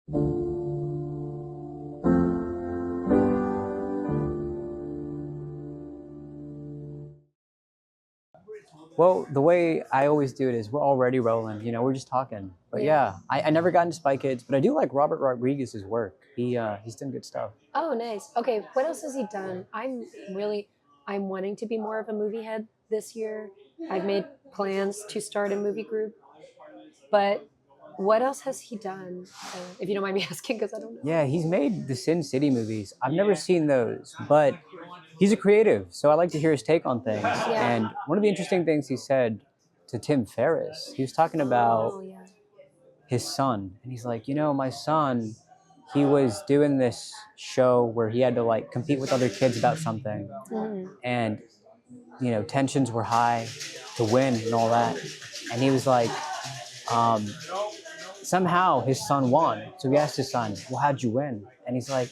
Well, the way I always do it is we're already rolling. We're just talking. But yeah, I never got into Spy Kids, but I do like Robert Rodriguez's work. He's done good stuff. Oh, nice. Okay, what else has he done? I'm wanting to be more of a movie head this year. I've made plans to start a movie group, but what else has he done? If you don't mind me asking, because I don't know. Yeah, he's made the Sin City movies. I've never seen those, but he's a creative, so I like to hear his take on things. Yeah. And one of the interesting things he said to Tim Ferriss, he was talking about Oh, yeah. his son, and he's like, my son, he was doing this show where he had to like compete with other kids about something, and tensions were high to win and all that, and he was like, um, somehow his son won. So he asked his son, well, how'd you win? And he's like,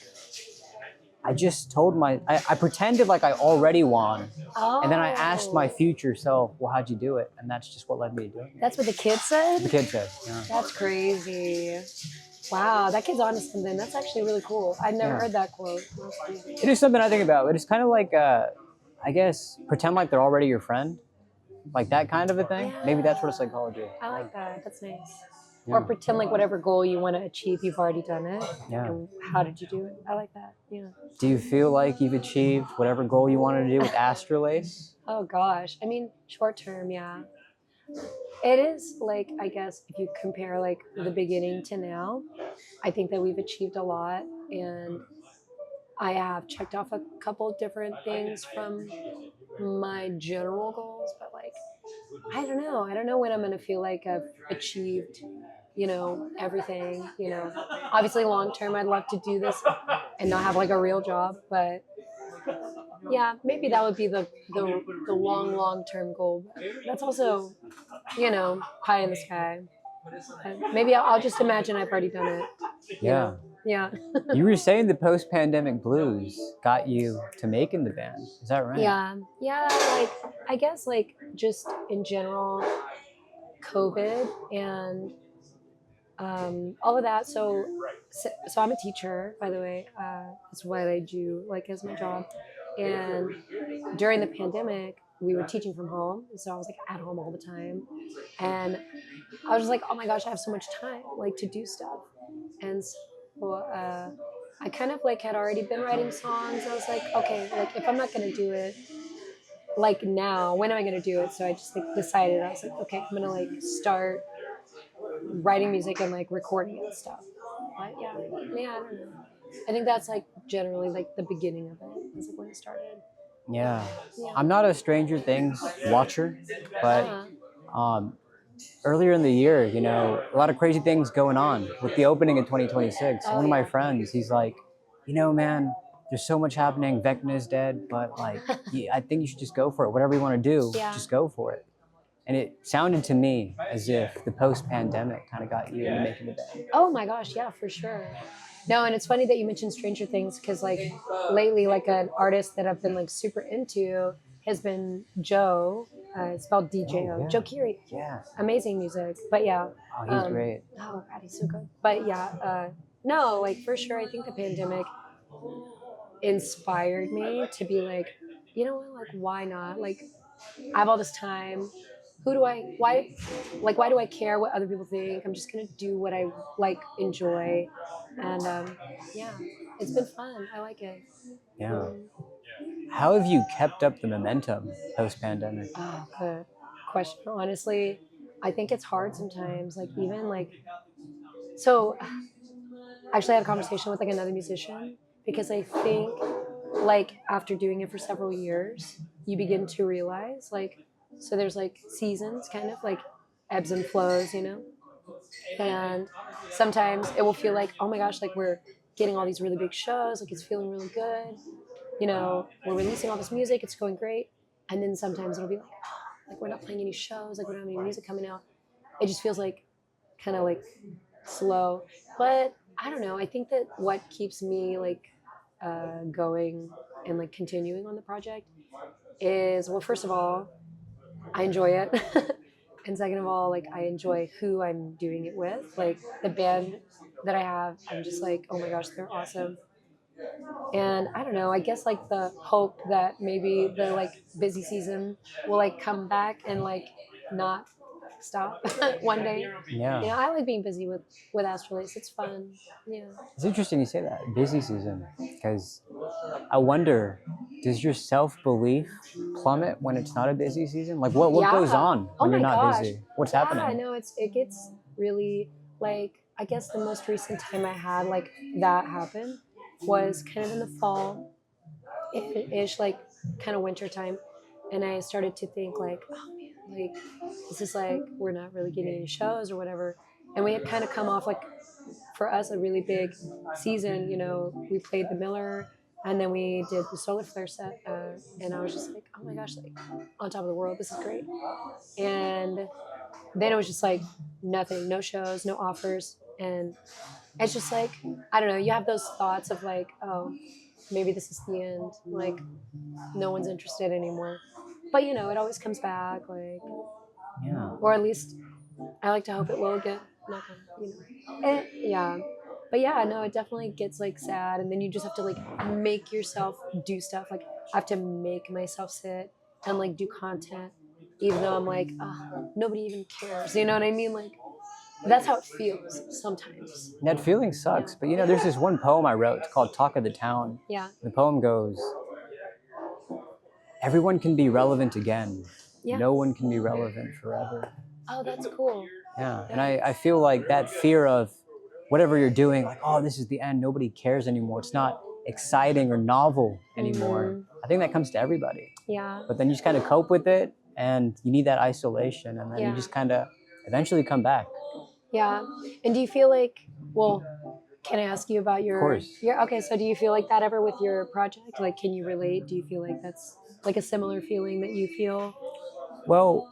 I just told I pretended like I already won. Oh. And then I asked my future self, well, how'd you do it? And that's just what led me to doing it. That's what the kid said? The kid said, yeah. That's crazy. Wow, that kid's honest something. That's actually really cool. I'd never heard that quote. It is something I think about. It is kind of like, I guess, pretend like they're already your friend. Like that kind of a thing. Yeah. Maybe that's what a psychology. I like that. That's nice. Yeah. Or pretend like whatever goal you want to achieve, you've already done it. Yeah. And how did you do it? I like that. Yeah. Do you feel like you've achieved whatever goal you wanted to do with Astralace? Oh gosh. I mean, short term, yeah. It is like, I guess if you compare like the beginning to now, I think that we've achieved a lot, and I have checked off a couple different things from my general goals, but like I don't know. I don't know when I'm gonna feel like I've achieved, everything. Obviously long term I'd love to do this and not have like a real job, but yeah, maybe that would be the long term goal. But that's also, pie in the sky. And maybe I'll just imagine I've already done it. Yeah. Yeah. You were saying the post-pandemic blues got you to making the band. Is that right? Yeah. Yeah. Like, I guess, like, just in general, COVID and all of that. So I'm a teacher, by the way. That's what I do, like, as my job. And during the pandemic, we were teaching from home. So I was, like, at home all the time. And I was just like, oh my gosh, I have so much time, like, to do stuff. And so I kind of like had already been writing songs. I was like, okay, like if I'm not gonna do it like now, when am I gonna do it? So I just like decided, I was like, okay, I'm gonna like start writing music and like recording and stuff. But yeah, I don't know. I think that's like generally like the beginning of it. Is like when it started. Yeah. I'm not a Stranger Things watcher, but earlier in the year, a lot of crazy things going on with the opening in 2026. One of my friends, he's like, man, there's so much happening. Vecna is dead, but like, I think you should just go for it. Whatever you want to do, just go for it. And it sounded to me as if the post-pandemic kind of got you into making the band. Oh my gosh, yeah, for sure. No, and it's funny that you mentioned Stranger Things because like lately, like an artist that I've been like super into has been Joe. It's spelled DJO. Yeah. Joe Keery. Yeah. Amazing music. But yeah. Oh, he's great. Oh God, he's so good. But yeah, no, like for sure, I think the pandemic inspired me to be like, you know what, like why not? Like I have all this time. Why do I care what other people think? I'm just gonna do what I like, enjoy, and yeah, it's been fun. I like it. Yeah. How have you kept up the momentum post-pandemic? Oh, good question. Honestly, I think it's hard sometimes. Like even like, so actually I had a conversation with like another musician because I think like after doing it for several years, you begin to realize like, so there's like seasons, kind of like ebbs and flows, and sometimes it will feel like, oh my gosh, like we're getting all these really big shows, like it's feeling really good, we're releasing all this music, it's going great, and then sometimes it'll be like, oh, like we're not playing any shows, like we don't have any music coming out. It just feels like kind of like slow, but I don't know. I think that what keeps me like going and like continuing on the project is, well, first of all, I enjoy it. And second of all, like I enjoy who I'm doing it with. Like the band that I have, I'm just like, oh my gosh, they're awesome. And I don't know, I guess like the hope that maybe the like busy season will like come back and like not stop one day. Yeah. I like being busy with Astralace. It's fun. Yeah. It's interesting you say that, busy season, because I wonder, does your self-belief plummet when it's not a busy season? Like what goes Yeah. on Oh when you're my not gosh. busy? What's Yeah, happening? no, it gets really like, I guess the most recent time I had like that happen was kind of in the fall ish, like kind of winter time. And I started to think like, oh man, like this is like we're not really getting any shows or whatever. And we had kind of come off like, for us, a really big season. We played the Miller, and then we did the Solar Flare set, and I was just like, oh my gosh, like on top of the world, this is great. And then it was just like nothing, no shows, no offers, and it's just like, I don't know, you have those thoughts of like, oh, maybe this is the end, like no one's interested anymore. But it always comes back, like, Yeah. or at least I like to hope it will get, knock on, yeah. But yeah, no, it definitely gets like sad, and then you just have to like make yourself do stuff. Like I have to make myself sit and like do content, even though I'm like, nobody even cares. You know what I mean? Like that's how it feels sometimes. That feeling sucks. Yeah. But there's this one poem I wrote. It's called Talk of the Town. Yeah. The poem goes, everyone can be relevant again. Yeah. No one can be relevant forever. Oh, that's cool. Yeah. And I feel like that fear of whatever you're doing, like, oh, this is the end. Nobody cares anymore. It's not exciting or novel anymore. I think that comes to everybody. Yeah. But then you just kind of cope with it, and you need that isolation, and then you just kind of eventually come back. Yeah. And do you feel like, well, can I ask you about your? Of course. Okay. So do you feel like that ever with your project? Like, can you relate? Do you feel like that's like a similar feeling that you feel? Well,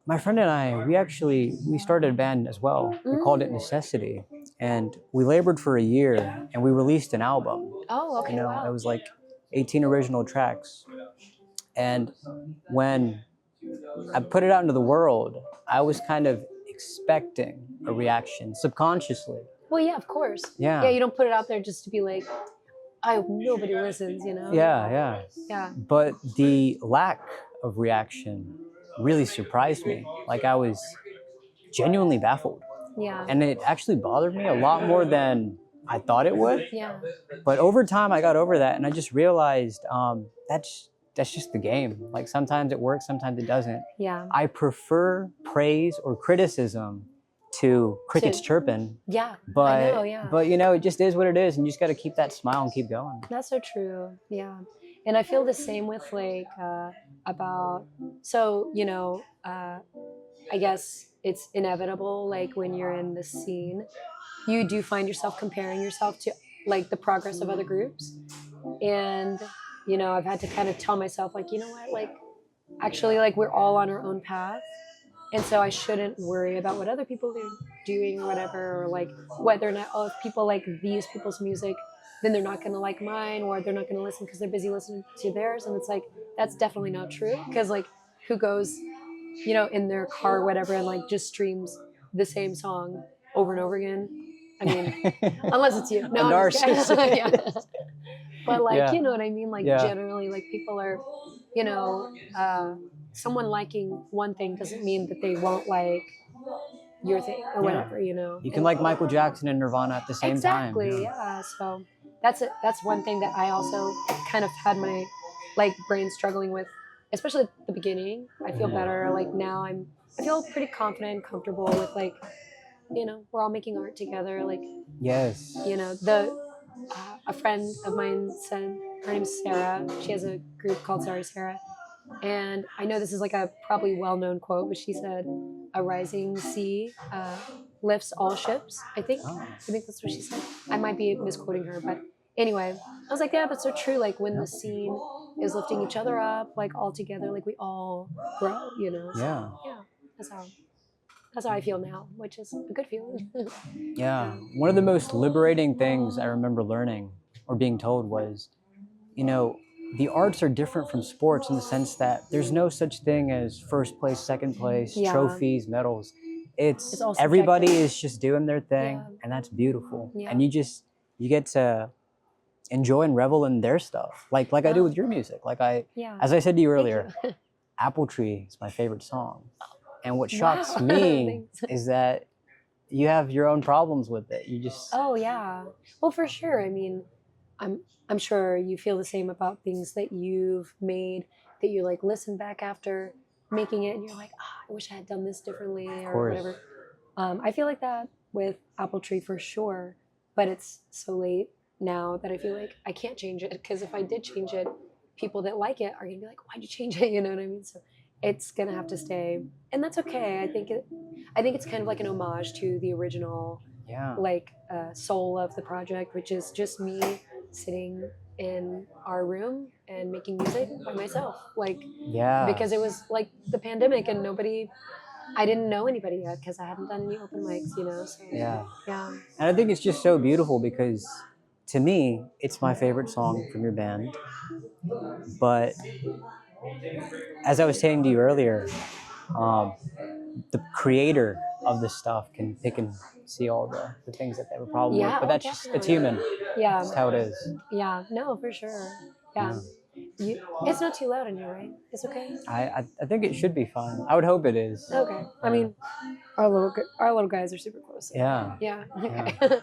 my friend and I, we started a band as well. We called it Necessity, and we labored for a year, and we released an album. Oh, okay. Wow. It was like 18 original tracks, and when I put it out into the world, I was kind of expecting a reaction subconsciously. Well, yeah, of course. Yeah. Yeah, you don't put it out there just to be like, I hope nobody listens, Yeah. Yeah. But the lack of reaction really surprised me. Like I was genuinely baffled. Yeah. And it actually bothered me a lot more than I thought it would. Yeah. But over time, I got over that, and I just realized that's just the game. Like sometimes it works, sometimes it doesn't. Yeah. I prefer praise or criticism to crickets chirping. Yeah. But I know, yeah. But it just is what it is, and you just got to keep that smile and keep going. That's so true. Yeah. And I feel the same with like about, so I guess it's inevitable, like when you're in the scene, you do find yourself comparing yourself to like the progress of other groups. And I've had to kind of tell myself, like, you know what, like actually, like we're all on our own path, and so I shouldn't worry about what other people are doing or whatever, or like whether or not, if people like these people's music, then they're not going to like mine, or they're not going to listen because they're busy listening to theirs. And it's like, that's definitely not true, because like who goes in their car or whatever and like just streams the same song over and over again? I mean, unless it's you. No, a narcissist. Yeah. But like, you know what I mean? Like Yeah. generally, like people are, someone liking one thing doesn't mean that they won't like your thing or whatever, You can like Michael Jackson and Nirvana at the same time. Exactly. Yeah. So that's one thing that I also kind of had my like brain struggling with, especially at the beginning. I feel better. Like now I feel pretty confident and comfortable with like, we're all making art together. Like, Yes. A friend of mine said, her name's Sarah. She has a group called Sorry Sarah. And I know this is like a probably well-known quote, but she said, "A rising sea lifts all ships." I think that's what she said. I might be misquoting her, but anyway, I was like, yeah, that's so true. Like when the scene is lifting each other up, like all together, like we all grow, So, Yeah. yeah, that's how I feel now, which is a good feeling. Yeah. One of the most liberating things I remember learning or being told was, the arts are different from sports in the sense that there's no such thing as first place, second place, Yeah. trophies, medals. It's all everybody subjective. is just doing their thing, Yeah. and that's beautiful. Yeah. And you get to enjoy and revel in their stuff, like I do with your music. Like Yeah. as I said to you Thank earlier, you. Apple Tree is my favorite song. And what shocks Wow. me Thanks. is that you have your own problems with it. You just Oh yeah. Well, for sure. I mean, I'm sure you feel the same about things that you've made that you like listen back after making it and you're like, I wish I had done this differently or course. whatever. I feel like that with Apple Tree for sure, but it's so late now that I feel like I can't change it because if I did change it, people that like it are gonna be like, "Why'd you change it?" You know what I mean? So it's gonna have to stay, and that's okay. I think it's kind of like an homage to the original, yeah. like soul of the project, which is just me sitting in our room and making music by myself, like Yeah. because it was like the pandemic and I didn't know anybody yet because I hadn't done any open mics, you know. So Yeah. yeah. And I think it's just so beautiful because to me, it's my favorite song from your band. But as I was saying to you earlier, the creator of this stuff can pick and see all the things that they have a problem with. Yeah, But oh, that's just, it's definitely. human. Yeah, That's how it is. yeah, no, for sure. Yeah, it's not too loud in here, right? It's okay. I think it should be fun. I would hope it is. Okay. I mean, our little guys are super close. So. Yeah. Yeah. Okay.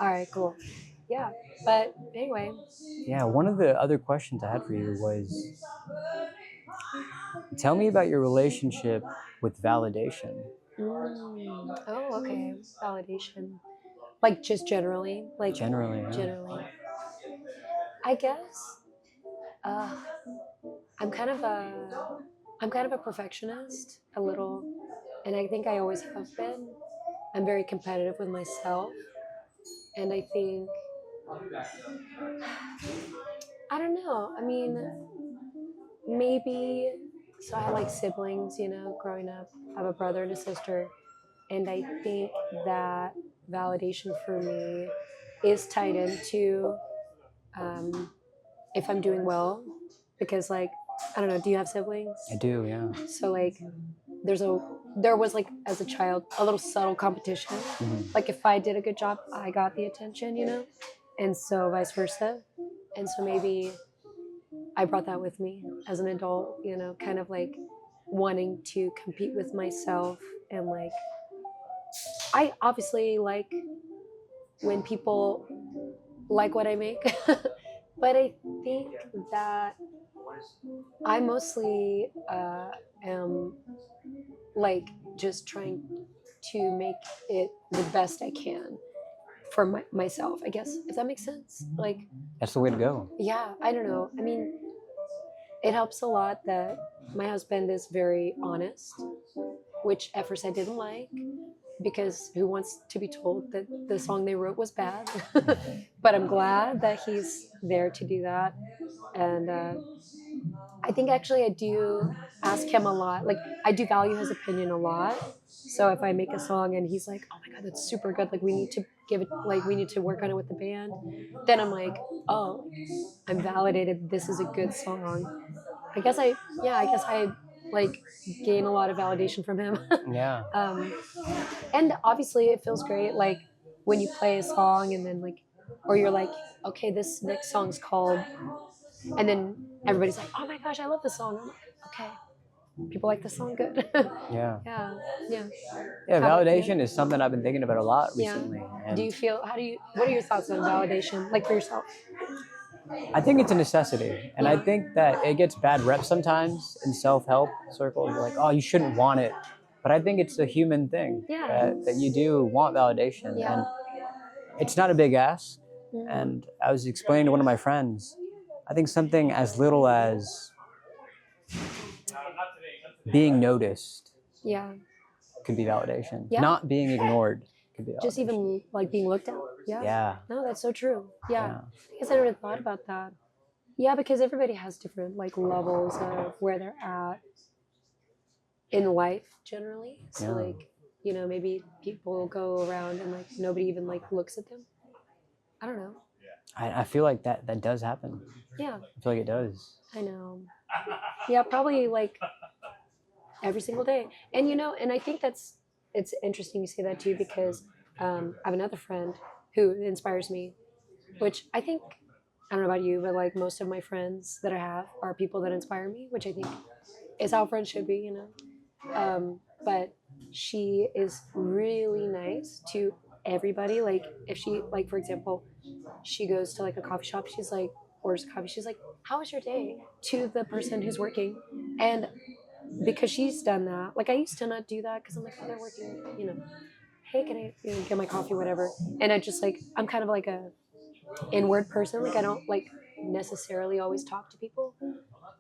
All right. Cool. Yeah. But anyway. Yeah. One of the other questions I had for you was, tell me about your relationship with validation. Oh, okay. Validation. Like just generally, like Generally, yeah. generally. I guess. Uh, I'm kind of a I'm kind of a perfectionist, a little, and I think I always have been. I'm very competitive with myself, and I think I don't know. I mean, maybe so I had like siblings, you know, growing up. I have a brother and a sister, and I think that validation for me is tied into um, if I'm doing well, because like I don't know. Do you have siblings? I do, yeah. So like there was like as a child a little subtle competition. Like if I did a good job, I got the attention, you know, and so vice versa. And so maybe I brought that with me as an adult, you know, kind of like wanting to compete with myself and like I obviously like when people like what I make, but I think that I mostly am like just trying to make it the best I can for myself, I guess, if that makes sense. Like, That's the way to go. yeah, I don't know. I mean, it helps a lot that my husband is very honest, which at first I didn't like because who wants to be told that the song they wrote was bad? But I'm glad that he's there to do that. And I think actually I do ask him a lot. Like I do value his opinion a lot. So if I make a song and he's like, "Oh my god, that's super good. Like we need to give it. Like we need to work on it with the band," then I'm like, "Oh, I'm validated. This is a good song." I guess I like gain a lot of validation from him. Yeah. And obviously it feels great. Like when you play a song and then like, or you're like, "Okay, this next song's called," and then everybody's like, "Oh my gosh, I love this song." I'm like, okay, people like this song, good. Yeah. Yeah, yeah. Yeah, How about you? validation is something I've been thinking about a lot Yeah. recently. Do you feel? What are your thoughts on validation, like for yourself? I think it's a necessity. And I think that it gets bad reps sometimes in self-help circles. You're like, oh, you shouldn't want it. But I think it's a human thing Yeah. that you do want validation. Yeah. And it's not a big ask. Mhm. And I was explaining to one of my friends, I think something as little as being noticed Yeah. could be validation. Yeah. Not being ignored could be validation. Just even like being looked at. Yeah. Yeah. No, that's so true. Yeah. Yeah. I guess I never thought about that. Yeah, because everybody has different like levels of where they're at in life generally. So Yeah. like, you know, maybe people go around and like nobody even like looks at them. I don't know. I feel like that does happen. Yeah, I feel like it does. I know. Yeah, probably like every single day. And you know, and I think that's it's interesting you say that too because I have another friend who inspires me, which I think I don't know about you, but like most of my friends that I have are people that inspire me, which I think is how friends should be, you know. But she is really nice to everybody. Like if she like for example, she goes to like a coffee shop, she's like orders a coffee, she's like, "How was your day?" to the person who's working, and because she's done that, like I used to not do that because I'm like, oh, they're working, you know. Hey, can I get my coffee, whatever? And I just like I'm kind of like a inward person. Like I don't like necessarily always talk to people,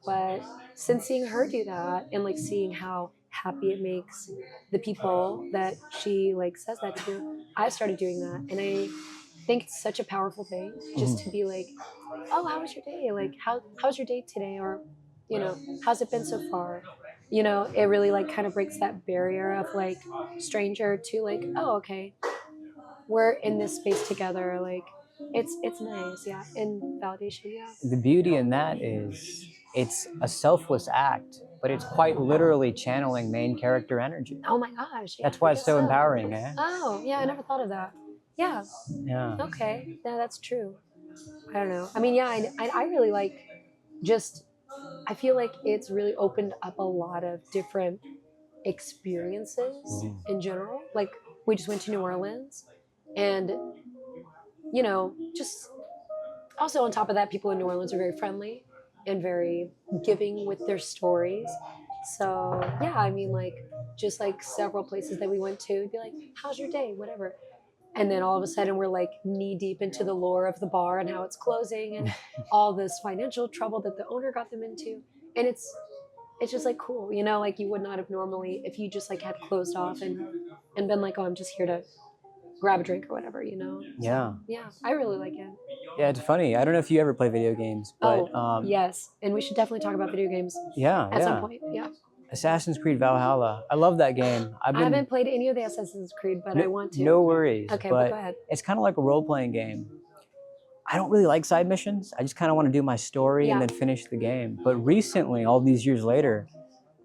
but since seeing her do that and like seeing how happy it makes the people that she like says that to, I started doing that, and I think it's such a powerful thing just to be like, oh, how was your day? Like how's your day today? Or you know, how's it been so far? You know, it really like kind of breaks that barrier of like stranger to like, oh, okay, we're in this space together. Like it's nice, yeah. And validation, yeah. The beauty in that is it's a selfless act, but it's quite literally channeling main character energy. Oh my gosh, yeah. That's why I it's guess so so. empowering, eh? Oh, yeah, I never thought of that. Yeah, Yeah. okay. Yeah, that's true. I don't know. I mean, yeah, I really like just, I feel like it's really opened up a lot of different experiences in general. Like, we just went to New Orleans, and, you know, just also on top of that, people in New Orleans are very friendly and very giving with their stories. So, yeah, I mean, like, just like several places that we went to, it'd be like, how's your day? Whatever. And then all of a sudden we're like knee deep into the lore of the bar and how it's closing and all this financial trouble that the owner got them into. And it's just like cool, you know, like you would not have normally if you just like had closed off and been like, oh, I'm just here to grab a drink or whatever, you know. Yeah. Yeah, I really like it. Yeah, it's funny. I don't know if you ever play video games, but Yes, and we should definitely talk about video games yeah, at some yeah. point. Yeah, Assassin's Creed Valhalla. I love that game. I haven't played any of the Assassin's Creed, but I want to. No worries. Okay, but go ahead. it's kind of like a role-playing game. I don't really like side missions. I just kind of want to do my story and then finish the game. But recently, all these years later,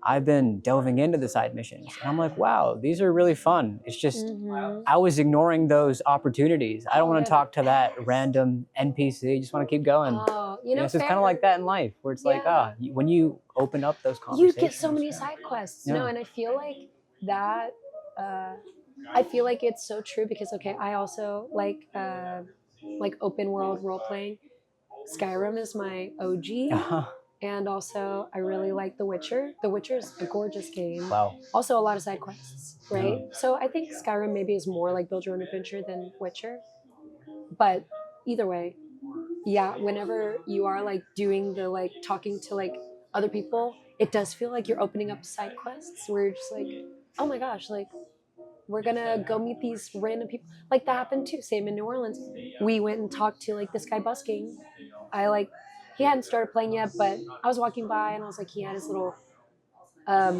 I've been delving into the side missions. And I'm like, wow, these are really fun. It's just, I was ignoring those opportunities. I don't want to talk to that random NPC. I just want to keep going. Oh, you know, so it's kind of like that in life, where it's like, when you open up those conversations. You get so many side quests. No, and I feel like that, I feel like it's so true because, okay, I also like open world role playing. Skyrim is my OG. And also, I really like The Witcher. The Witcher is a gorgeous game. Wow. Also, a lot of side quests, right? Yeah. So I think Skyrim maybe is more like build your own adventure than Witcher. But either way, yeah, whenever you are like doing the like talking to like other people, it does feel like you're opening up side quests where you're just like, oh my gosh, like we're gonna go meet these random people. Like that happened too. Same in New Orleans. We went and talked to like this guy busking. He hadn't started playing yet, but I was walking by and I was like, he had his little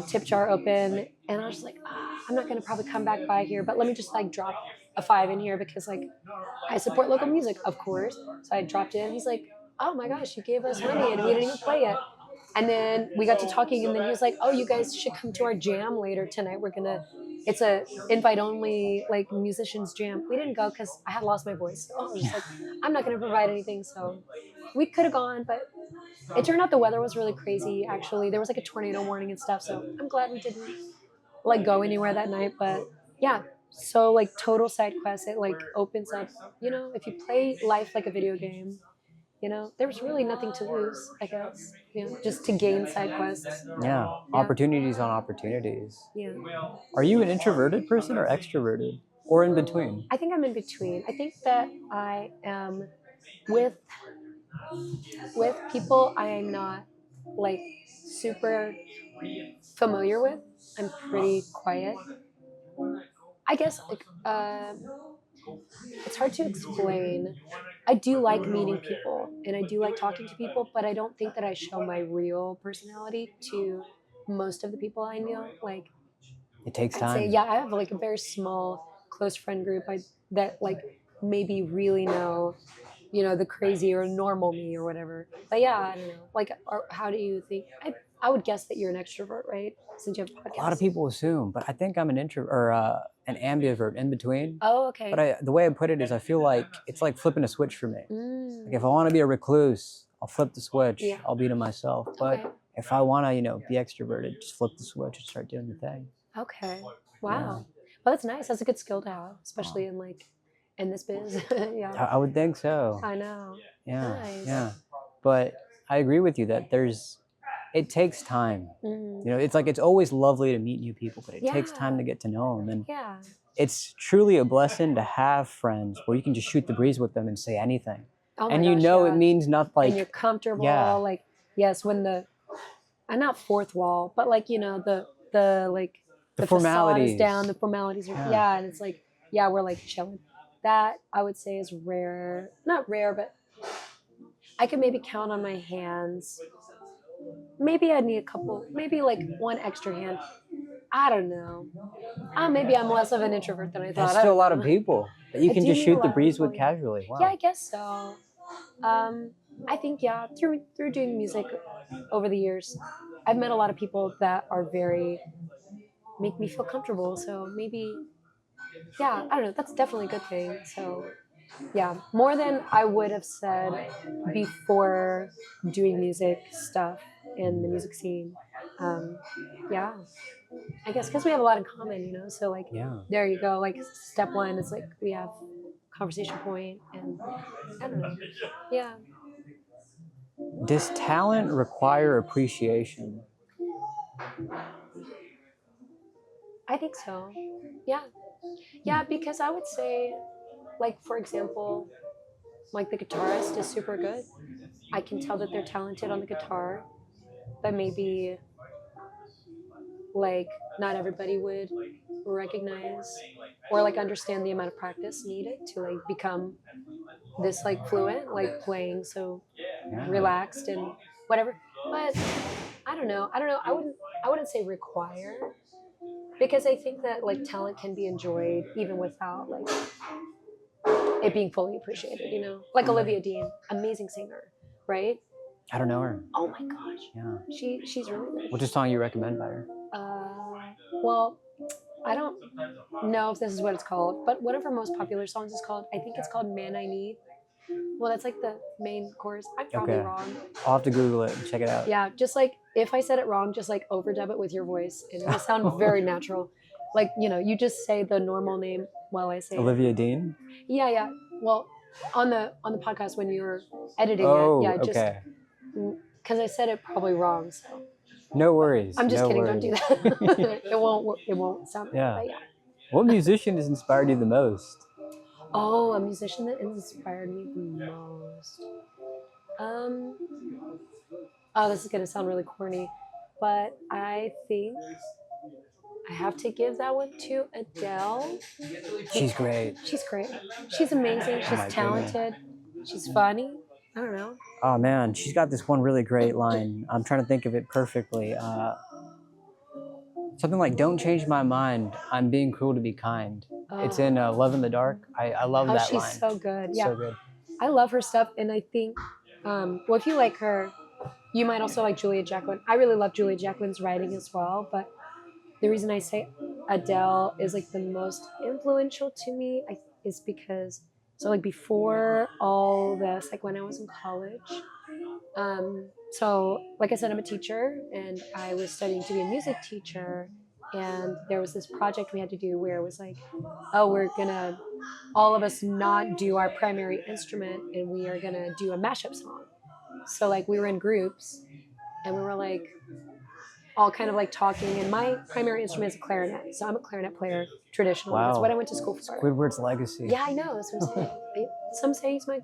tip jar open, and I was just like, I'm not gonna probably come back by here, but let me just like drop a 5 in here because like I support local music, of course. So I dropped in. He's like, oh my gosh, you gave us money and we didn't even play yet. And then we got to talking, and then he was like, oh, you guys should come to our jam later tonight. It's a invite only like musicians jam. We didn't go because I had lost my voice. So I was just like, I'm not gonna provide anything. So we could have gone, but it turned out the weather was really crazy. Actually, there was like a tornado warning and stuff. So I'm glad we didn't like go anywhere that night. But yeah, so like total side quest, it like opens up. You know, if you play life like a video game, you know, there's really nothing to lose, I guess. You know, just to gain side quests. Yeah, opportunities on opportunities. Yeah. Are you an introverted person or extroverted? Or in between? I think I'm in between. I think that I am with people I am not like super familiar with. I'm pretty quiet. I guess like, it's hard to explain. I do like meeting people and I do like talking to people, but I don't think that I show my real personality to most of the people I know. Like, it takes time. I'd say, yeah, I have like a very small, close friend group that like maybe really know, you know, the crazy or normal me or whatever. But yeah, I don't know. Like, how do you think? I would guess that you're an extrovert, right? Since you have a podcast. A lot of people assume, but I think I'm an introvert or an ambivert in between. Oh, okay. But the way I put it is, I feel like it's like flipping a switch for me. Mm. Like if I want to be a recluse, I'll flip the switch. Yeah. I'll be to myself. But Okay. if I want to, be extroverted, just flip the switch and start doing the thing. Okay. Wow. Well, that's nice. That's a good skill to have, especially in this biz. Yeah. I would think so. I know. Yeah. Nice. Yeah. But I agree with you that it takes time. Mm. It's like it's always lovely to meet new people, but it takes Yeah. time to get to know them. And Yeah. it's truly a blessing to have friends where you can just shoot the breeze with them and say anything. Oh my And gosh, it means nothing. and you're comfortable. Yeah. Like, yes, when and not fourth wall, but like, the facade formalities is down, the formalities are, and it's like, we're like chilling. That I would say is rare. Not rare, but I could maybe count on my hands. Maybe I need a couple, maybe like one extra hand. I don't know. Maybe I'm less of an introvert than I thought. There's still a lot of people that you can just shoot the breeze with casually. Wow. Yeah, I guess so. I think, through doing music over the years, I've met a lot of people that are make me feel comfortable. So maybe, I don't know. That's definitely a good thing. So, more than I would have said before doing music stuff in the music scene. I guess because we have a lot in common, so like, there you go. Like step one, it's like we have conversation point, and I don't know. Yeah. Does talent require appreciation? I think so. Yeah. Yeah, because I would say, like, for example, like the guitarist is super good. I can tell that they're talented on the guitar, but maybe like not everybody would recognize or like understand the amount of practice needed to like become this like fluent, like playing so relaxed and whatever. But I don't know. I wouldn't say require, because I think that like talent can be enjoyed even without like it being fully appreciated, Like Olivia Dean, amazing singer, right? I don't know her. Oh my gosh. Yeah. She's really good. What's a song you recommend by her? Well, I don't know if this is what it's called, but one of her most popular songs is called, I think it's called Man I Need. Well, that's like the main chorus. I'm probably wrong. I'll have to Google it and check it out. Yeah, just like if I said it wrong, just like overdub it with your voice and it'll sound very natural. Like, you just say the normal name while I say Olivia Dean? Yeah. Well, on the podcast when you were editing okay. Because I said it probably wrong, so. No worries. I'm just kidding. Worries. Don't do that. It won't sound right. But What musician has inspired you the most? Oh, a musician that inspired me the most. This is gonna sound really corny, but I think I have to give that one to Adele. She's great. She's great. She's amazing. She's talented. She's funny. I don't know. Oh man, she's got this one really great line. I'm trying to think of it perfectly. Something like, "Don't change my mind. I'm being cruel to be kind." It's in Love in the Dark. I love that line. She's so good. Yeah. So good. I love her stuff, and I think, if you like her, you might also like Julia Jacqueline. I really love Julia Jacqueline's writing as well, but the reason I say Adele is like the most influential to me is because, so like before all this, like when I was in college, so like I said, I'm a teacher and I was studying to be a music teacher, and there was this project we had to do where it was like, we're gonna all of us not do our primary instrument and we are gonna do a mashup song. So like we were in groups and we were like all kind of like talking, and my primary instrument is a clarinet, so I'm a clarinet player traditionally. Wow. That's what I went to school for. Squidward's legacy. Yeah, I know. That's what I'm saying. Some say he's my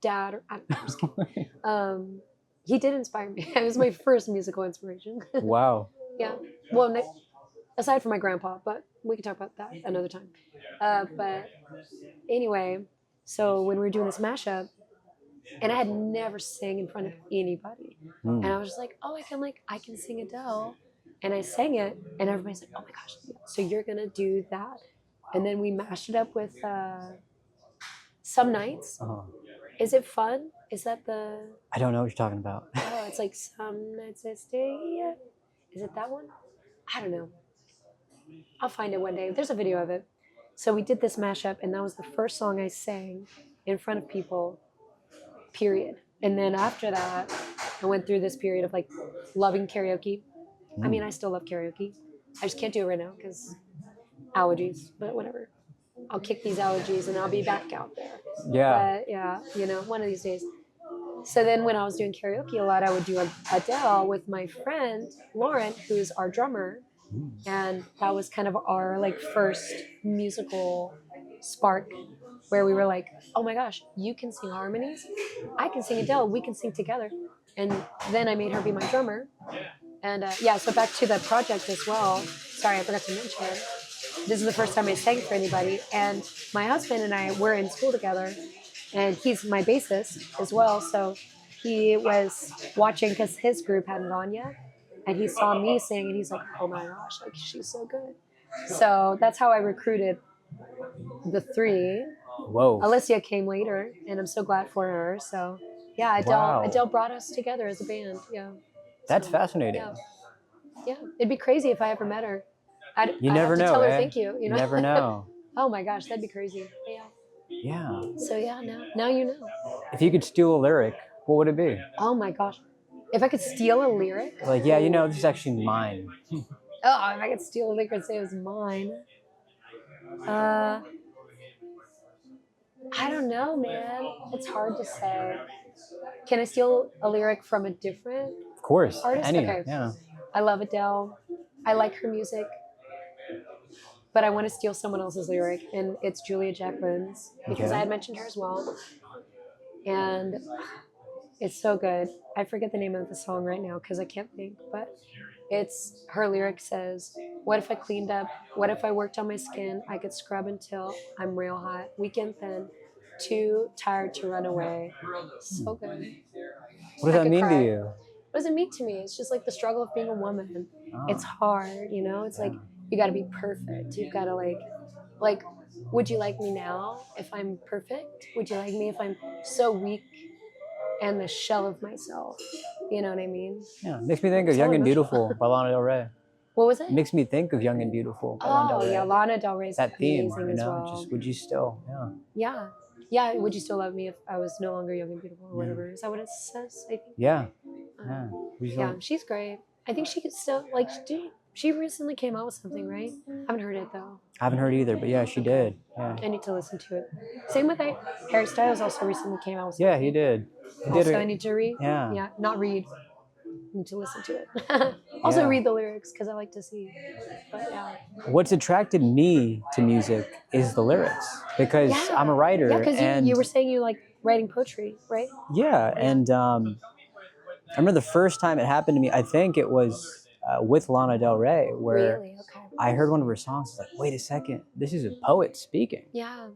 dad, or I'm just kidding. He did inspire me. It was my first musical inspiration. Wow. Yeah. Well, aside from my grandpa, but we can talk about that another time. But anyway, so when we were doing this mashup, and I had never sang in front of anybody, and I was just like, I can sing Adele, and I sang it, and everybody's like, oh my gosh, so you're gonna do that? And then we mashed it up with Some Nights. Is it fun? Is that the? I don't know what you're talking about. Oh, it's like some nights I stay. Is it that one? I don't know. I'll find it one day. There's a video of it. So we did this mashup, and that was the first song I sang in front of people, period. And then after that, I went through this period of like loving karaoke. I mean, I still love karaoke. I just can't do it right now because allergies, but whatever. I'll kick these allergies and I'll be back out there. Yeah. But yeah, one of these days. So then when I was doing karaoke a lot, I would do Adele with my friend Lauren, who's our drummer. And that was kind of our like first musical spark where we were like, oh my gosh, you can sing harmonies. I can sing Adele. We can sing together. And then I made her be my drummer. And so back to the project as well. Sorry, I forgot to mention. This is the first time I sang for anybody. And my husband and I were in school together. And he's my bassist as well. So he was watching because his group hadn't gone yet. And he saw me sing and he's like, oh my gosh, like she's so good. So that's how I recruited the three. Whoa. Alicia came later and I'm so glad for her. So yeah, Adele brought us together as a band. Yeah. That's so, fascinating. Yeah. It'd be crazy if I ever met her. You I'd never have to know. tell her thank you. You know? Never know. Oh my gosh, that'd be crazy. Yeah. Yeah. So yeah, now you know. If you could steal a lyric, what would it be? Oh my gosh. If I could steal a lyric? Like, this is actually mine. Oh, if I could steal a lyric and say it was mine. I don't know, man. It's hard to say. Can I steal a lyric from a different Of course. artist? Any. Okay. Yeah. I love Adele. I like her music. But I want to steal someone else's lyric, and it's Julia Jacqueline's because I had mentioned her as well. And it's so good. I forget the name of the song right now because I can't think, but it's her lyric says, what if I cleaned up? What if I worked on my skin? I could scrub until I'm real hot. Weekend thin, too tired to run away. So good. What does that mean to you? What does it mean to me? It's just like the struggle of being a woman. It's hard, It's like you got to be perfect. You've got to like, would you like me now if I'm perfect? Would you like me if I'm so weak and the shell of myself? You know what I mean? Yeah, makes me think of Young and Beautiful by Lana Del Rey. What was it? It makes me think of Young and Beautiful by Lana Del Rey. Yeah, Lana Del Rey's that theme, amazing as well. Just would you still, Yeah, would you still love me if I was no longer young and beautiful or whatever? Is that what it says? I think. Yeah. Yeah, she's great. I think she could still she recently came out with something, right? I haven't heard it though. I haven't heard either, but yeah, she did. Yeah. I need to listen to it. Same with Harry Styles also recently came out with something. Yeah, he did. I need to read. Yeah. Not read. I need to listen to it. Also read the lyrics because I like to see. But yeah. What's attracted me to music is the lyrics because I'm a writer. Yeah, because you were saying you like writing poetry, right? Yeah, and I remember the first time it happened to me, I think it was with Lana Del Rey, where I heard one of her songs. I was like, wait a second, this is a poet speaking. Yeah.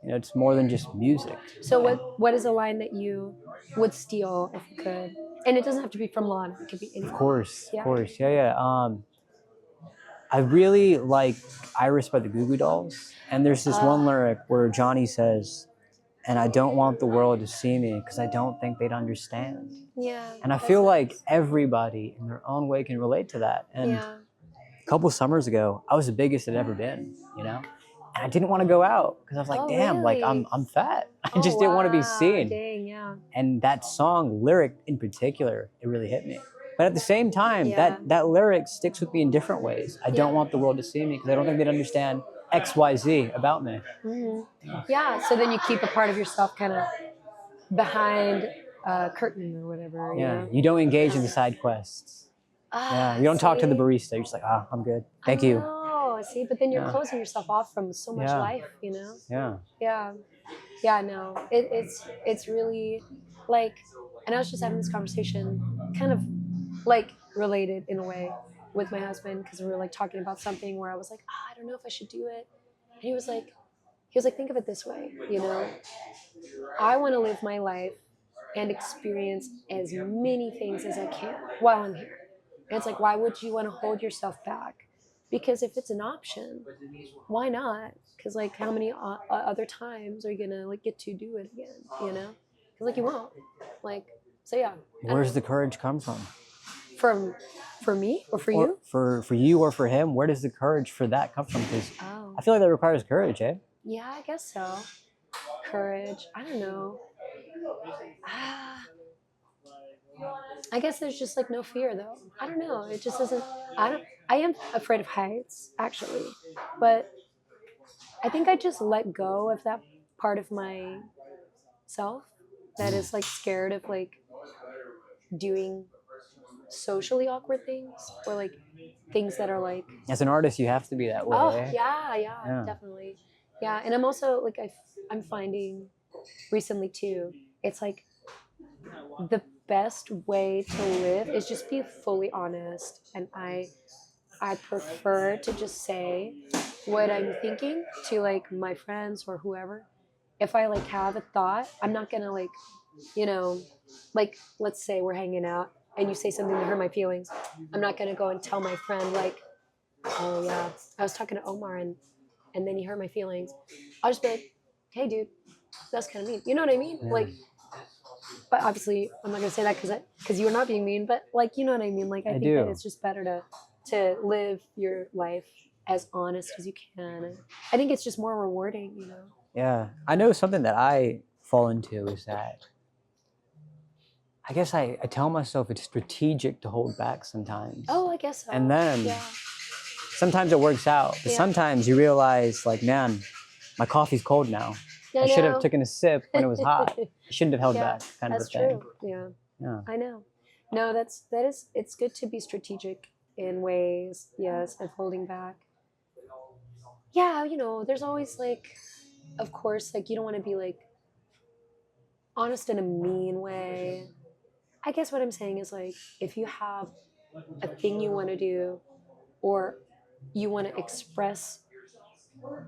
It's more than just music. So what is a line that you would steal if you could? And it doesn't have to be from Lana. It could be anyone. Of course. Yeah. I really like Iris by the Goo Goo Dolls. And there's this one lyric where Johnny says, and I don't want the world to see me because I don't think they'd understand. Yeah. And I feel like everybody in their own way can relate to that. And a couple summers ago, I was the biggest it had ever been, And I didn't want to go out because I was like, damn, really? like I'm fat. I just didn't want to be seen. Dang, yeah. And that song lyric in particular, it really hit me. But at the same time, that lyric sticks with me in different ways. I don't want the world to see me because I don't think they'd understand X, Y, Z about me. Mm-hmm. Yeah, so then you keep a part of yourself kind of behind a curtain or whatever. You don't engage in the side quests. You don't talk to the barista. You're just like, I'm good. Thank you. Oh, see, but then you're closing yourself off from so much life, Yeah, no, it's really like, and I was just having this conversation, kind of like related in a way with my husband because we were like talking about something where I was like, I don't know if I should do it, and he was like, think of it this way, I want to live my life and experience as many things as I can while I'm here, and it's like, why would you want to hold yourself back? Because if it's an option, why not? Because like, how many other times are you gonna like get to do it again? Because like you won't. Like, So yeah. Where's the courage come from? For me or for Or you? for you or for him? Where does the courage for that come from? Because Oh, I feel like that requires courage, eh? yeah, I guess so. Courage. I don't know. Ah, I guess there's just like no fear though. I don't know. It just isn't. I don't. I am afraid of heights actually, but I think I just let go of that part of myself that is like scared of like doing socially awkward things or like things that are like, As an artist, you have to be that way, oh eh? yeah, Yeah. definitely, yeah. And I'm also like I'm finding recently too, it's like the best way to live is just be fully honest, and I prefer to just say what I'm thinking to like my friends or whoever. If I like have a thought, I'm not gonna like, you know, like let's say we're hanging out and you say something that hurt my feelings. I'm not gonna go and tell my friend like, oh yeah, I was talking to Omar and then he hurt my feelings. I'll just be like, hey dude, that's kind of mean. You know what I mean? Yeah. Like, but obviously I'm not gonna say that because you're not being mean. But like, you know what I mean? Like, I think that do. it's just better to live your life as honest as you can. And I think it's just more rewarding, you know. Yeah. I know something that I fall into is that I guess I tell myself it's strategic to hold back sometimes. Oh, I guess so. And then yeah, sometimes it works out, but Yeah. sometimes you realize, like, man, my coffee's cold now. Yeah, I should have know. taken a sip when it was hot. I shouldn't have held Yeah, back, kind of a That's thing. true. Yeah, Yeah. I know. No, that is. It's good to be strategic in ways, yes, of holding back. Yeah, you know, there's always like, of course, like you don't want to be like honest in a mean way. I guess what I'm saying is like if you have a thing you want to do or you want to express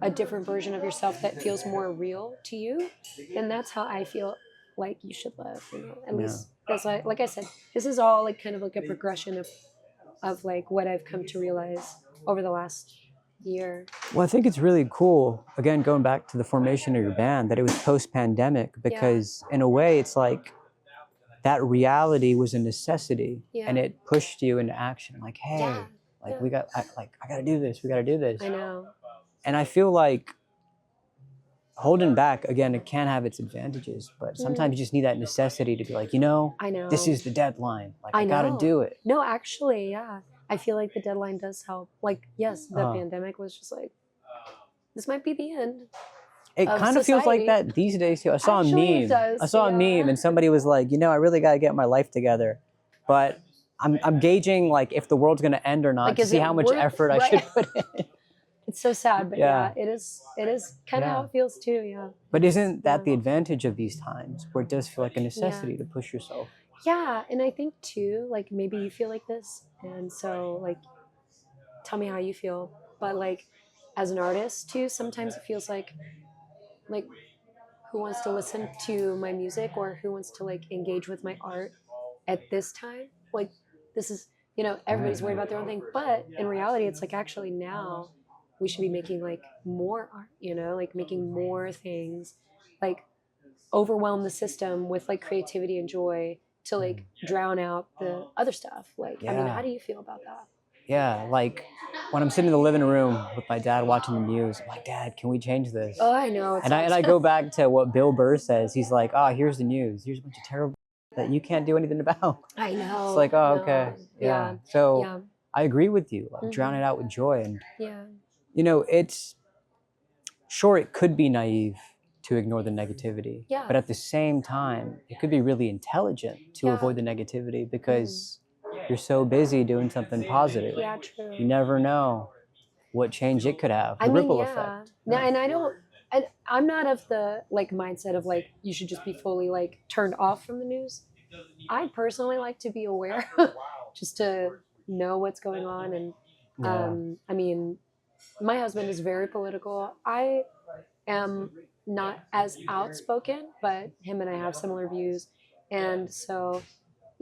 a different version of yourself that feels more real to you, then that's how I feel like you should live. You know, at Yeah. least that's like I said, this is all like kind of like a progression of like what I've come to realize over the last year. Well, I think it's really cool, again, going back to the formation of your band, that it was post-pandemic because in a way it's like that reality was a necessity and Yeah. it pushed you into action. Like, hey, Yeah. like Yeah. I gotta do this. We gotta do this. I know. And I feel like holding back, again, it can have its advantages, but sometimes you just need that necessity to be like, I know. this is the deadline. Like, I I gotta know. do it. No, actually, yeah. I feel like the deadline does help. Like, yes, the Uh-huh. pandemic was just like, this might be the end. It Of kind of feels like society. that these days too. I saw Actually, a it meme. does, I saw a yeah. meme and somebody was like, I really gotta get my life together. But I'm gauging like if the world's gonna end or not Like, to is see it how much worth- effort I right. should put in. It's so sad, but Yeah. yeah, it is kind of Yeah. how it feels too, yeah. But isn't that Yeah. the advantage of these times where it does feel like a necessity to push yourself? Yeah, and I think too, like maybe you feel like this, and so like, tell me how you feel. But like, as an artist too, sometimes it feels like who wants to listen to my music or who wants to like engage with my art at this time? Like, this is, you know, everybody's worried about their own thing, but in reality, it's like actually now we should be making like more art, you know, like making more things, like overwhelm the system with like creativity and joy to like drown out the other stuff. Like, I mean, Yeah. how do you feel about that? Yeah, like when I'm sitting in the living room with my dad watching the news, I'm like, Dad, can we change this? Oh, I know. It's And I go back to what Bill Burr says. He's like, oh, here's the news. Here's a bunch of terrible that you can't do anything about. I know. It's like, oh, no. okay. Yeah. So Yeah. I agree with you. Like, drown Mhm. it out with joy. And, Yeah. it's sure it could be naive to ignore the negativity. Yeah. But at the same time, it could be really intelligent to Yeah. avoid the negativity because you're so busy doing something positive. Yeah, true. You never know what change it could have. The I mean, ripple yeah. effect. No, and I don't. And I'm not of the like mindset of like you should just be fully like turned off from the news. I personally like to be aware, just to know what's going on. And Yeah. I mean, my husband is very political. I am not as outspoken, but him and I have similar views, and so.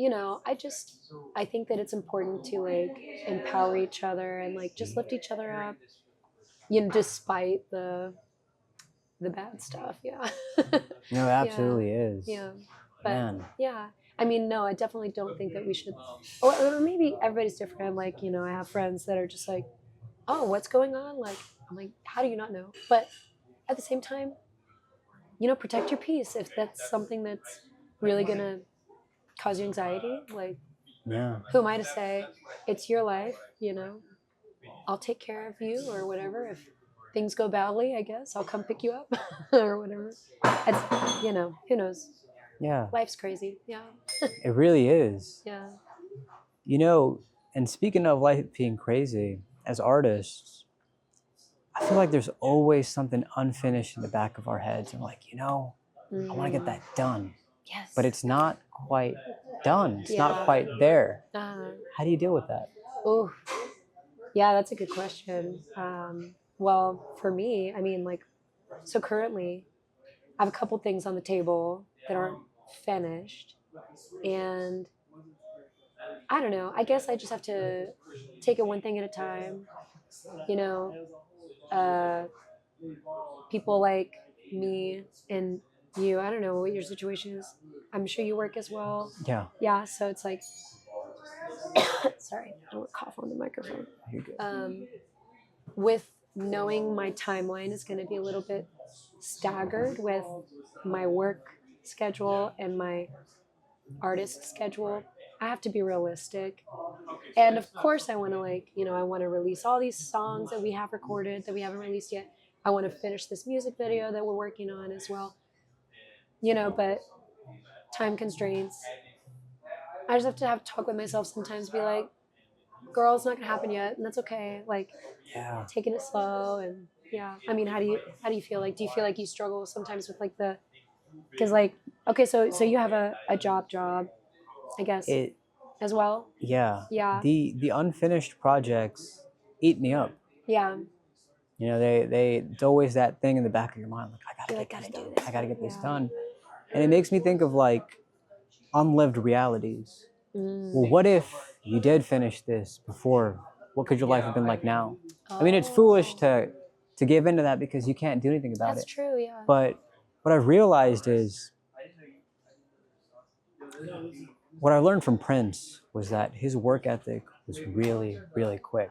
You know, I think that it's important to like empower each other and like just lift each other up, you know, despite the bad stuff. Yeah. No, it absolutely is. Yeah. But Man. yeah. I mean, no, I definitely don't think that we should. Or maybe everybody's different. Like, you know, I have friends that are just like, oh, what's going on? Like, I'm like, how do you not know? But at the same time, you know, protect your peace if that's something that's really gonna cause you anxiety. Like, Yeah. who am I to say? It's your life, you know. I'll take care of you or whatever. If things go badly, I guess I'll come pick you up or whatever. It's, you know, who knows? Yeah. Life's crazy. Yeah. It really is. Yeah. You know, and speaking of life being crazy, as artists, I feel like there's always something unfinished in the back of our heads. And we're like, you know, I want to get that done. Yes. But it's not quite done. It's Yeah. not quite there. Uh, How do you deal with that? oh, yeah, that's a good question. Well, for me, I mean, like, so currently, I have a couple things on the table that aren't finished, and I don't know. I guess I just have to take it one thing at a time. You know, uh, people like me and you. I don't know what your situation is. I'm sure you work as well. Yeah. Yeah. So it's like, sorry, I don't want to cough on the microphone. You're good. With knowing my timeline is going to be a little bit staggered with my work schedule and my artist schedule, I have to be realistic. And of course, I want to, like, you know, I want to release all these songs that we have recorded that we haven't released yet. I want to finish this music video that we're working on as well. You know, but time constraints. I just have to talk with myself sometimes, be like, girl, it's not gonna happen yet, and that's okay. Like, Yeah. taking it slow. And yeah, I mean, how do you feel? Like, do you feel like you struggle sometimes with like because like, okay, so you have a job, I guess, It. as well. Yeah. Yeah. The unfinished projects eat me up. Yeah. You know, it's always that thing in the back of your mind, like I gotta You're get like, this gotta done. do this. I gotta get this Yeah. done. And it makes me think of like unlived realities. Mm. Well, what if you did finish this before? What could your life have been like now? I mean, it's Oh. foolish to give into that because you can't do anything about That's it. true. Yeah. But what I've realized is what I learned from Prince was that his work ethic was really, really quick.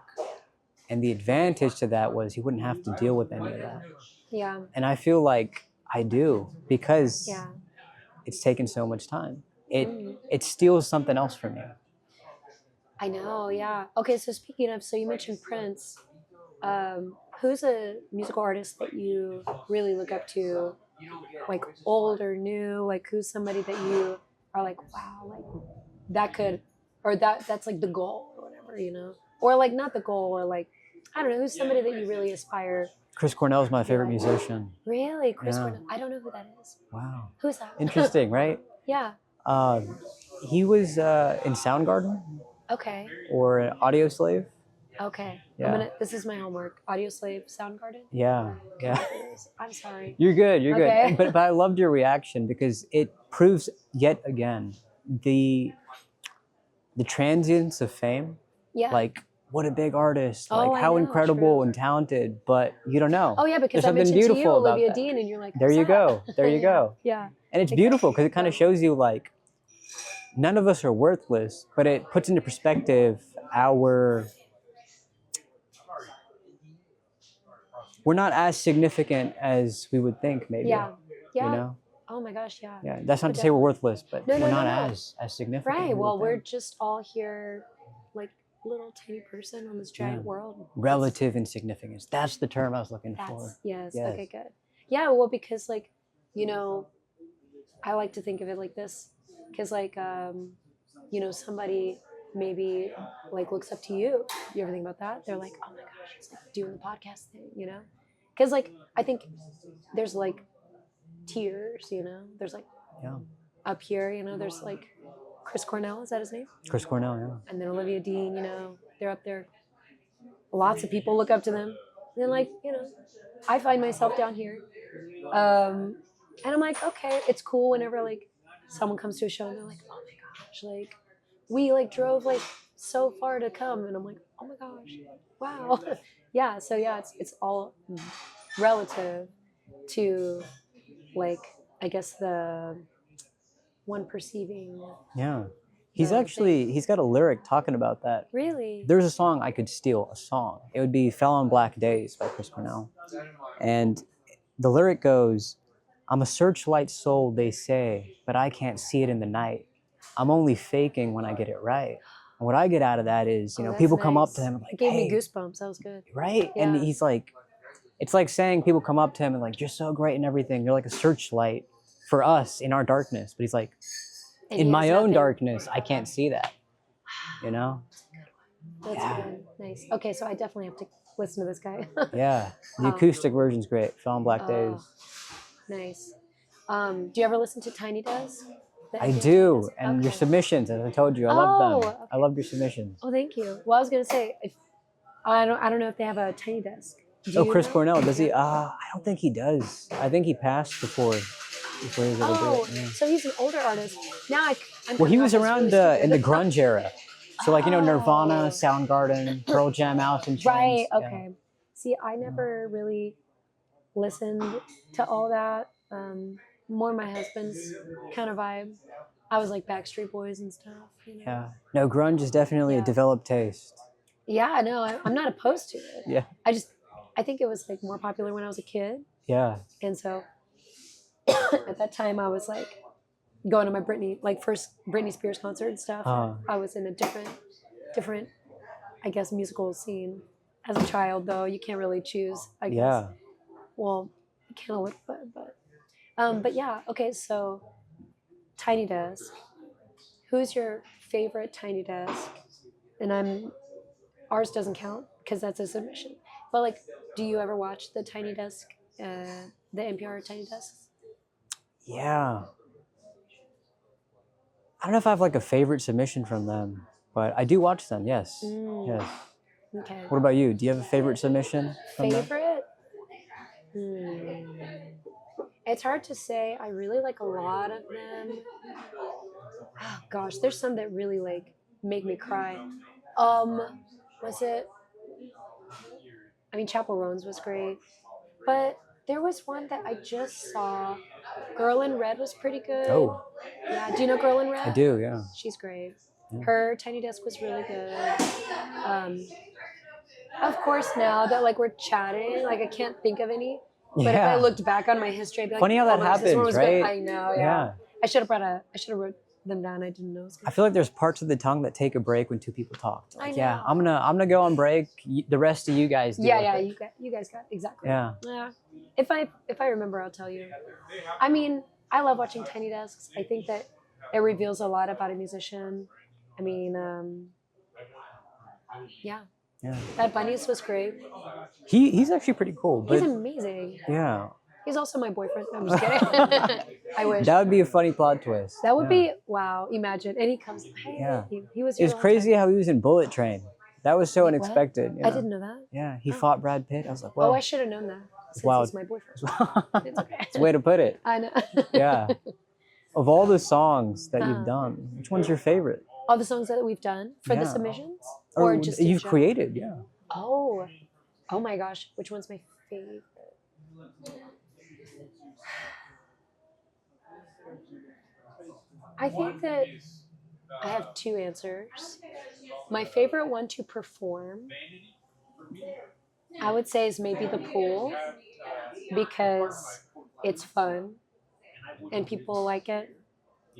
And the advantage to that was he wouldn't have to deal with any of that. Yeah. And I feel like I do because Yeah. it's taken so much time. It steals something else from you. I know. Yeah. Okay. So speaking of, so you mentioned Prince. Who's a musical artist that you really look up to, like old or new? Like, who's somebody that you are like, wow, like that could, or that's like the goal or whatever, you know? Or like not the goal, or like, I don't know, who's somebody that you really aspire? Chris Cornell is my favorite musician. Really? Chris Yeah. Cornell? I don't know who that is. Wow. Who's that? Interesting, right? Yeah. He was in Soundgarden Okay. or an Audio Slave. Okay. Yeah. This is my homework. Audio Slave, Soundgarden. Yeah. Yeah. I'm sorry. You're good. You're Okay. good. But I loved your reaction because it proves yet again the transience of fame. Yeah. Like, what a big artist! Oh, Like, I how know, incredible true. and talented. But you don't know. Oh yeah, because There's I something mentioned to you beautiful about Olivia that. Dean, and you're like, There you "Who's go. that?" There you Yeah. go. Yeah. And it's Exactly. beautiful because it kind of Yeah. shows you like none of us are worthless, but it puts into perspective we're not as significant as we would think, maybe. Yeah. Yeah. You know? Oh my gosh, yeah. Yeah. That's not Oh, to say we're definitely. worthless, but No, we're no, not no. as significant. as Right. we Well, would we're think. just all here, like little tiny person on this giant world. Relative insignificance. That's the term I was looking for. Yes. Yes. Okay, good. Yeah. Well, because like, you know, I like to think of it like this, because like, you know, somebody maybe like looks up to you. You ever think about that? They're like, oh my gosh, he's like doing the podcast thing, you know? Because like, I think there's like tiers, you know? There's like Yeah. up here, you know, there's like Chris Cornell, is that his name? Chris Cornell, yeah. And then Olivia Dean, you know, they're up there. Lots of people look up to them. And then like, you know, I find myself down here. And I'm like, okay, it's cool whenever like someone comes to a show and they're like, oh my gosh, like we like drove like so far to come, and I'm like, oh my gosh, wow. Yeah, so yeah, it's all relative to like, I guess one perceiving. Yeah. He's the actually, thing. he's got a lyric talking about that. Really? There's a song I could steal, a song. It would be Fell on Black Days by Chris Cornell. And the lyric goes, I'm a searchlight soul, they say, but I can't see it in the night. I'm only faking when I get it right. And what I get out of that is, Oh, that's people come up nice. to him and It like, gave me hey, goosebumps. That was good. right? Yeah. And he's like, it's like saying people come up to him and like, you're so great and everything. You're like a searchlight for us in our darkness. But he's like, And in he my has own nothing. darkness, I can't see that. You know? That's Yeah. good. Nice. Okay, so I definitely have to listen to this guy. Yeah. The Um, acoustic version's great. Fell on Black Days. Nice. Do you ever listen to Tiny Desk? The I NPR Tiny do. Desk? And your Okay. submissions, as I told you, I love them. Oh, I okay. loved your submissions. Oh, thank you. Well, I was gonna say, if I don't know if they have a Tiny Desk. Do Oh, you Chris know? Cornell, does he? Yeah. I don't think he does. I think he passed before he was able to do Oh, it. Yeah. so he's an older artist. Now I'm Well, he coming was off as around really in the stupid. grunge era. So like, Nirvana, Oh. Soundgarden, Pearl Jam, Alice in Chains. Right. Yeah. Okay. See, I never really listened to all that. More my husband's kind of vibe. I was like Backstreet Boys and stuff. Yeah. No, grunge is definitely a Yeah. developed taste. Yeah, no, I'm not opposed to it. Yeah. I think it was like more popular when I was a kid, Yeah. and so at that time I was like going to my first Britney Spears concert and stuff. I was in a different, I guess, musical scene. As a child, though, you can't really choose. I guess. Yeah. Well, you can a little bit, but yeah. Okay, so Tiny Desk. Who's your favorite Tiny Desk? And ours doesn't count because that's a submission. But like, do you ever watch the Tiny Desk, the NPR Tiny Desks? Yeah. I don't know if I have like a favorite submission from them, but I do watch them. Yes. Yes. Okay. What about you? Do you have a favorite submission from them? Favorite? It's hard to say. I really like a lot of them. Oh, gosh, there's some that really like make me cry. Was it? I mean, Chapel Roan's was great, but there was one that I just saw. Girl in Red was pretty good. Oh. Yeah. Do you know Girl in Red? I do. Yeah. She's great. Yeah. Her Tiny Desk was really good. Of course, now that like we're chatting, like I can't think of any. But if I looked back on my history, I'd be like, funny how that this one happens, was right? good. I know, yeah. I should have wrote them down. I didn't know. It was good. I feel like there's parts of the tongue that take a break when two people talk. Like, I know. yeah, I'm gonna go on break. The rest of you guys do. Yeah. You guys got exactly. Yeah. Yeah. If I remember, I'll tell you. I mean, I love watching Tiny Desks. I think that it reveals a lot about a musician. I mean, yeah. Yeah. That Bunnies was great. He's actually pretty cool. But He's amazing. yeah. He's also my boyfriend. I'm just kidding. I wish. That would be a funny plot twist. That would be, wow, imagine. And he comes, hey, Yeah. he was here. It's the whole crazy time. how he was in Bullet Train. That was so Wait, what? unexpected. I didn't know that. Yeah, he fought Brad Pitt. I was like, well. Oh, I should have known that. Since Wow. he's my boyfriend. It's okay. It's a way to put it. I know. Yeah. Of all the songs that Uh-huh. you've done, which one's your favorite? All the songs that we've done for the Yeah. submissions? Or just in you've general? created, yeah. Oh my gosh. Which one's my favorite? I think that I have two answers. My favorite one to perform, I would say, is maybe The Pool, because it's fun and people like it.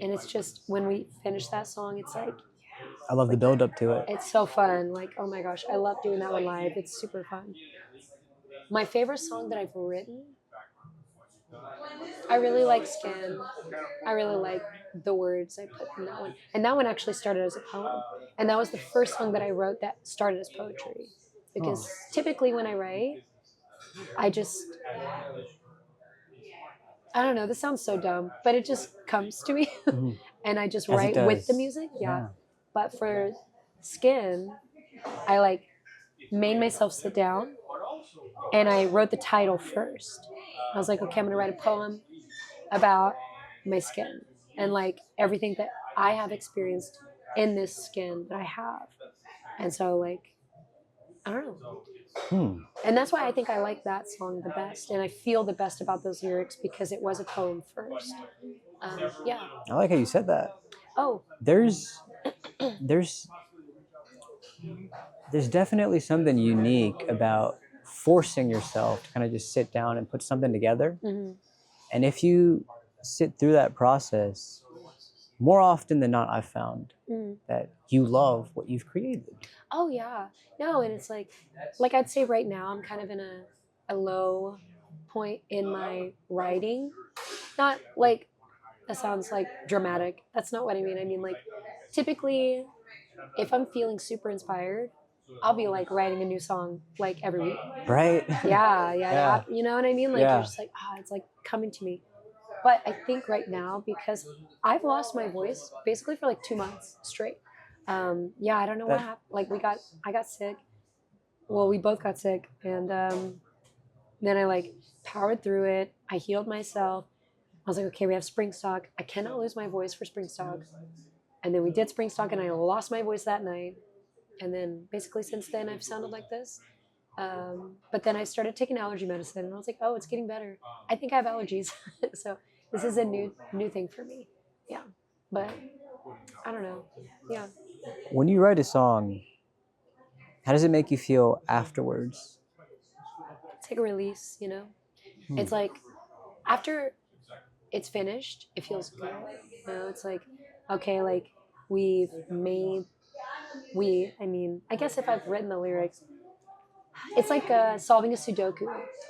And it's just, when we finish that song, it's like, I love the build up to it. it's so fun. Like, oh my gosh, I love doing that one live. It's super fun. My favorite song that I've written, I really like Skin. I really like the words I put in that one. And that one actually started as a poem. And that was the first song that I wrote that started as poetry. Because typically when I write, I don't know, this sounds so dumb, but it just comes to me. Mm-hmm. And I just As it write with does. the music. Yeah. But for Skin, I like made myself sit down and I wrote the title first. I was like, okay, I'm gonna write a poem about my skin and like everything that I have experienced in this skin that I have. And so like, I don't know. And that's why I think I like that song the best. And I feel the best about those lyrics because it was a poem first. Yeah. I like how you said that. Oh. There's there's there's definitely something unique about forcing yourself to kind of just sit down and put something together. Mm-hmm. And if you sit through that process, more often than not, I've found that you love what you've created. Oh yeah. No, and it's like I'd say right now I'm kind of in a low point in my writing. Not like that sounds like dramatic. That's not what I mean. I mean like typically if I'm feeling super inspired, I'll be like writing a new song like every week. Right? Yeah. You know what I mean? Like Yeah. you're just like, it's like coming to me. But I think right now, because I've lost my voice basically for like 2 months straight. I don't know what happened. Like I got sick. Well, we both got sick, and then I like powered through it. I healed myself. I was like, okay, we have spring stock. I cannot lose my voice for spring stock. And then we did spring stock, and I lost my voice that night. And then basically since then, I've sounded like this. But then I started taking allergy medicine, and I was like, oh, it's getting better. I think I have allergies, so this is a new thing for me. Yeah, but I don't know. Yeah. When you write a song, how does it make you feel afterwards? It's like a release, you know? It's like after it's finished, it feels good. You know, it's like, okay, like we've made, I mean, I guess if I've written the lyrics, it's like solving a Sudoku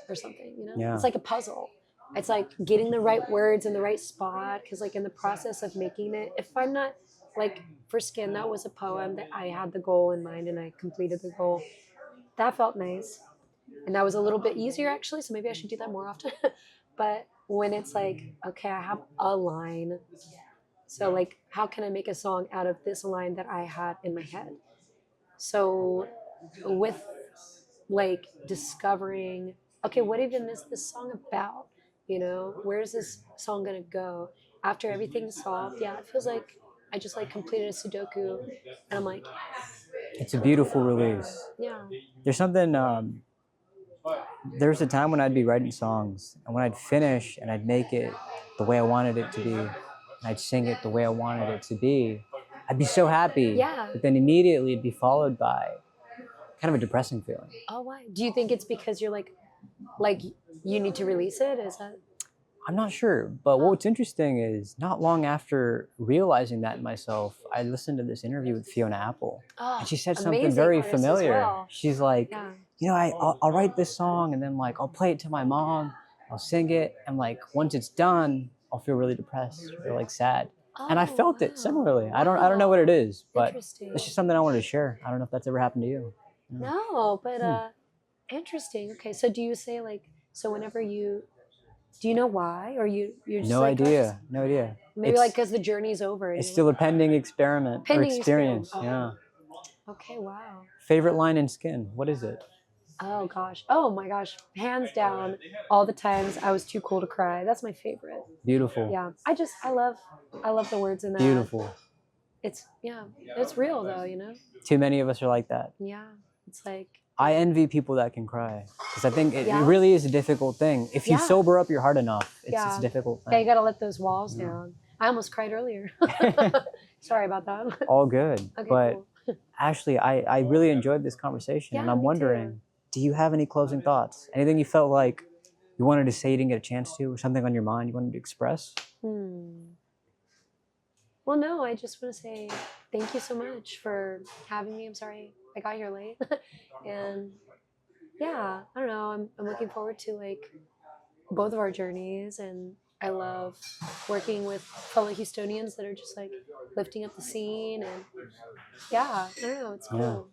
or something, you know? Yeah. It's like a puzzle. It's like getting the right words in the right spot, because like in the process of making it, if I'm not, like for Skin, that was a poem that I had the goal in mind and I completed the goal. That felt nice. And that was a little bit easier actually, so maybe I should do that more often. But when it's like, okay, I have a line, so like how can I make a song out of this line that I had in my head? So with like discovering, okay, what even is this song about? You know, where's this song gonna go? After everything's solved, yeah, it feels like I just like completed a Sudoku, and I'm like, It's a beautiful release. yeah. There's something. There's a time when I'd be writing songs, and when I'd finish and I'd make it the way I wanted it to be, and I'd sing it the way I wanted it to be, I'd be so happy. Yeah. But then immediately it'd be followed by kind of a depressing feeling. Oh, why? Do you think it's because you're like you need to release it? Is that? I'm not sure, but what's interesting is not long after realizing that in myself, I listened to this interview with Fiona Apple, and she said something very familiar. Well. She's like, you know, I'll write this song, and then like I'll play it to my mom, I'll sing it, and like once it's done, I'll feel really depressed or like sad. And I felt it similarly. I don't know what it is, but it's just something I wanted to share. I don't know if that's ever happened to you. No, but interesting. Okay, so do you say like, so whenever you, do you know why, or you're just No like, idea. No idea. Maybe It's- like because the journey's over. It's still a pending experiment or experience. Oh. Yeah. Okay. Wow. Favorite line in Skin? What is it? Oh gosh. Oh my gosh. Hands down, all the times I was too cool to cry. That's my favorite. Beautiful. Yeah. I love the words in that. Beautiful. It's it's real though, you know. Too many of us are like that. Yeah. It's like. I envy people that can cry, because I think it really is a difficult thing. If you sober up your heart enough, it's a difficult thing. Yeah, you gotta let those walls down. I almost cried earlier. Sorry about that. All good. Okay, but cool. Ashley, I really enjoyed this conversation, and I'm wondering, do you have any closing thoughts? Anything you felt like you wanted to say you didn't get a chance to, or something on your mind you wanted to express? Well, no, I just want to say thank you so much for having me. I'm sorry I got here late. And yeah, I don't know. I'm looking forward to like both of our journeys, and I love working with fellow Houstonians that are just like lifting up the scene, and yeah, I don't know, it's cool.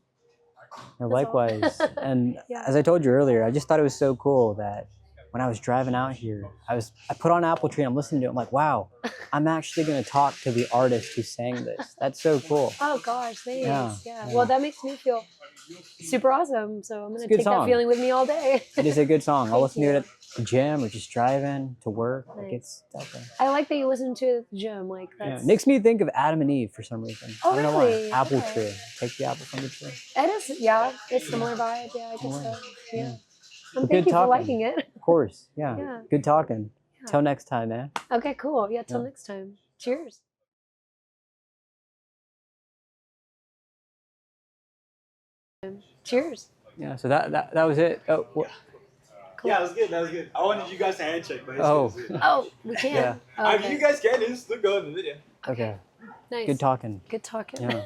No, likewise. And as I told you earlier, I just thought it was so cool that when I was driving out here, I put on Apple Tree and I'm listening to it. I'm like, wow, I'm actually going to talk to the artist who sang this. That's so cool. Oh gosh, thanks. Yeah. Well, that makes me feel super awesome. So I'm going to take song. That feeling with me all day. It is a good song. I'll listen to it at the gym or just driving to work. Nice. Like it's definitely. I like that you listen to it at the gym. Like that's. It makes me think of Adam and Eve for some reason. Oh, I don't really? know why. Apple tree. Take the apple from the tree. It is, yeah. It's similar vibe. Yeah, I guess so. Yeah. Well, thank you for liking it. Of course. Yeah. Good talking. Till next time, man. Okay, cool. Yeah, till Yeah. next time. Cheers. Cheers. Yeah. So that was it. Oh. Cool. Yeah, that was good. That was good. I wanted you guys to hand check, but it's Oh. good. It's good. Oh, we can. Yeah. I Okay. mean, you guys can. It's still good in the video. Okay. Nice. Good talking. Good talking. Yeah.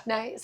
Nice.